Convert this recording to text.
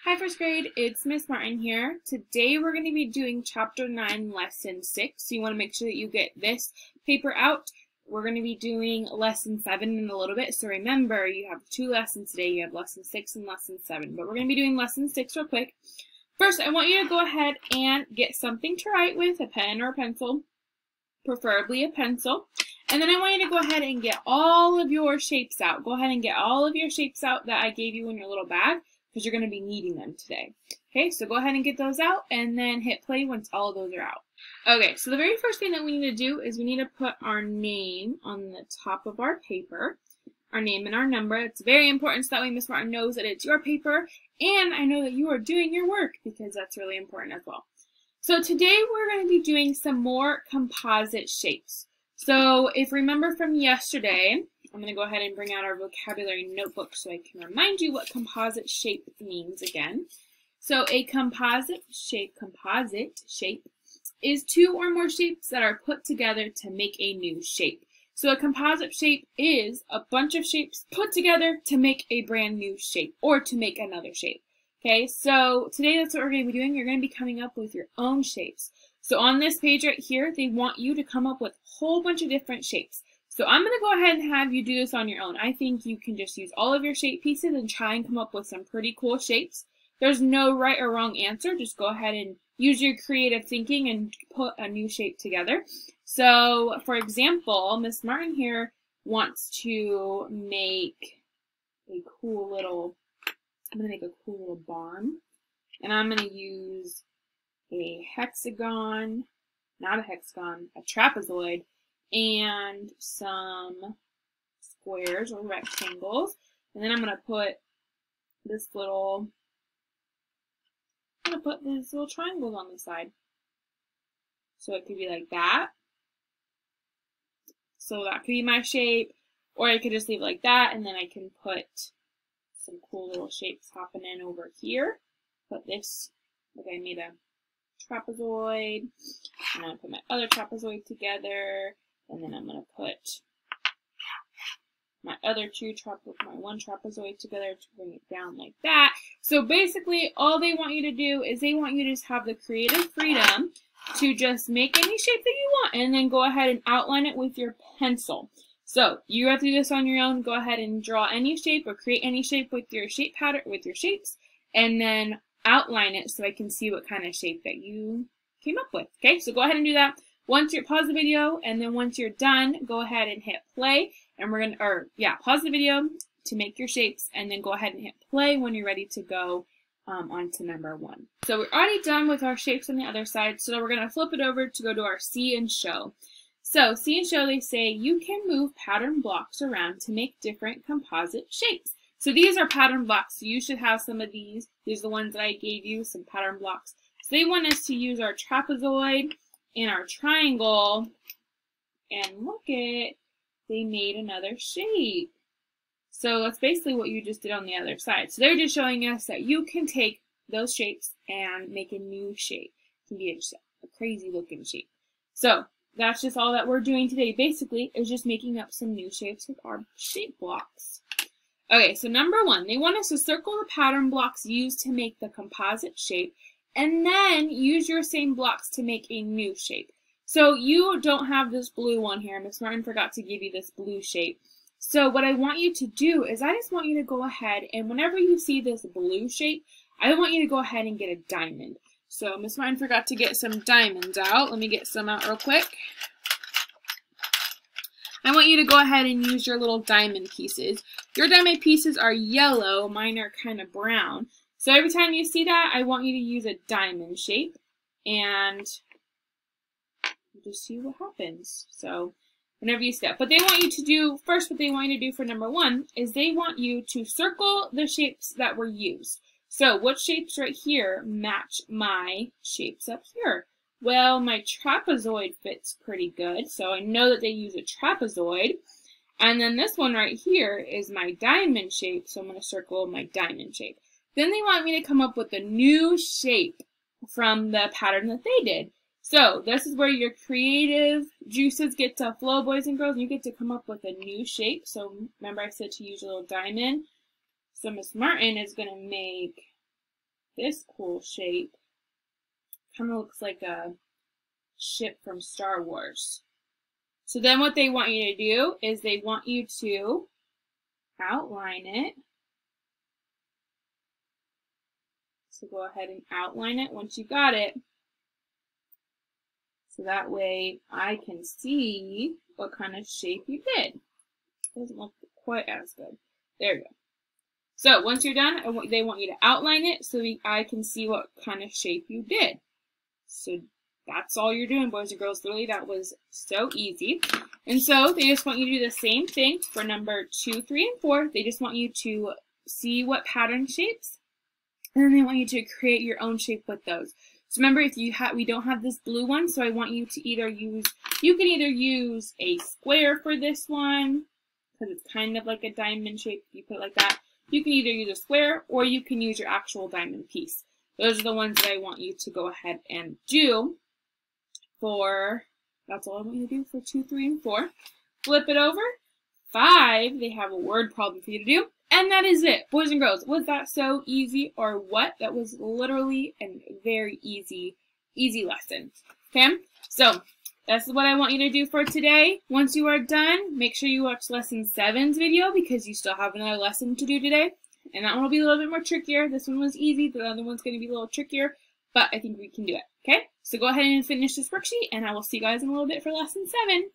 Hi first grade, it's Miss Martin here. Today we're going to be doing chapter 9 lesson 6. So you want to make sure that you get this paper out. We're going to be doing lesson 7 in a little bit. So remember, you have 2 lessons today. You have lesson 6 and lesson 7. But we're going to be doing lesson 6 real quick. First, I want you to go ahead and get something to write with, a pen or a pencil, preferably a pencil. And then I want you to go ahead and get all of your shapes out. Go ahead and get all of your shapes out that I gave you in your little bag, because you're going to be needing them today. Okay, so go ahead and get those out and then hit play once all of those are out. Okay, so the very first thing that we need to do is we need to put our name on the top of our paper. Our name and our number. It's very important so that way Miss Martin knows that it's your paper and I know that you are doing your work, because that's really important as well. So today we're going to be doing some more composite shapes. So if remember from yesterday, I'm going to go ahead and bring out our vocabulary notebook so I can remind you what composite shape means again. So a composite shape is 2 or more shapes that are put together to make a new shape. So a composite shape is a bunch of shapes put together to make a brand new shape or to make another shape. Okay, so today that's what we're going to be doing. You're going to be coming up with your own shapes. So on this page right here, they want you to come up with a whole bunch of different shapes. So I'm going to go ahead and have you do this on your own. I think you can just use all of your shape pieces and try and come up with some pretty cool shapes. There's no right or wrong answer. Just go ahead and use your creative thinking and put a new shape together. So, for example, Miss Martin here wants to make a cool little, barn. And I'm going to use a hexagon, not a hexagon, a trapezoid, and some squares or rectangles. And then I'm going to put these little triangles on the side. So it could be like that. So that could be my shape. Or I could just leave it like that, and then I can put some cool little shapes hopping in over here. Put this, like I made a trapezoid. And I'm going to put my other trapezoid together. And then I'm going to put my one trapezoid together to bring it down like that. So basically, all they want you to do is they want you to just have the creative freedom to just make any shape that you want and then go ahead and outline it with your pencil. So you have to do this on your own. Go ahead and draw any shape or create any shape with your shape pattern, with your shapes, and then outline it so I can see what kind of shape that you came up with. Okay, so go ahead and do that. Once you pause the video, and then once you're done, go ahead and hit play, and pause the video to make your shapes, and then go ahead and hit play when you're ready to go on to number 1. So we're already done with our shapes on the other side, so we're going to flip it over to go to our see and show. So see and show, they say you can move pattern blocks around to make different composite shapes. So these are pattern blocks, so you should have some of these. These are the ones that I gave you, some pattern blocks. So they want us to use our trapezoid and our triangle, and look it, they made another shape. So that's basically what you just did on the other side. So they're just showing us that you can take those shapes and make a new shape. It can be just a crazy looking shape. So that's just all that we're doing today, basically, is just making up some new shapes with our shape blocks. Okay, so number 1, they want us to circle the pattern blocks used to make the composite shape, and then use your same blocks to make a new shape. So you don't have this blue one here. Miss Martin forgot to give you this blue shape. So what I want you to do is I just want you to go ahead, and whenever you see this blue shape, I want you to go ahead and get a diamond. So Miss Martin forgot to get some diamonds out. Let me get some out real quick. I want you to go ahead and use your little diamond pieces. Your diamond pieces are yellow. Mine are kind of brown. So every time you see that, I want you to use a diamond shape and just see what happens. So whenever you step. But they want you to do, first what they want you to do for number 1 is they want you to circle the shapes that were used. So what shapes right here match my shapes up here? Well, my trapezoid fits pretty good, so I know that they use a trapezoid. And then this one right here is my diamond shape, so I'm going to circle my diamond shape. Then they want me to come up with a new shape from the pattern that they did. So this is where your creative juices get to flow, boys and girls. You get to come up with a new shape. So remember I said to use a little diamond. So Miss Martin is going to make this cool shape. Kind of looks like a ship from Star Wars. So then what they want you to do is they want you to outline it. So go ahead and outline it once you got it. So that way I can see what kind of shape you did. It doesn't look quite as good. There you go. So once you're done, they want you to outline it so I can see what kind of shape you did. So that's all you're doing, boys and girls. Literally, that was so easy. And so they just want you to do the same thing for number 2, 3, and 4. They just want you to see what pattern shapes, and then they want you to create your own shape with those. So remember, if we don't have this blue one, so I want you to you can either use a square for this one, because it's kind of like a diamond shape if you put it like that. You can either use a square, or you can use your actual diamond piece. Those are the ones that I want you to go ahead and do that's all I want you to do for 2, 3, and 4. Flip it over. 5, they have a word problem for you to do. And that is it. Boys and girls, was that so easy or what? That was literally a very easy lesson. Okay? So, that's what I want you to do for today. Once you are done, make sure you watch lesson 7's video because you still have another lesson to do today. And that one will be a little bit more trickier. This one was easy. The other one's going to be a little trickier. But I think we can do it. Okay? So go ahead and finish this worksheet, and I will see you guys in a little bit for lesson 7.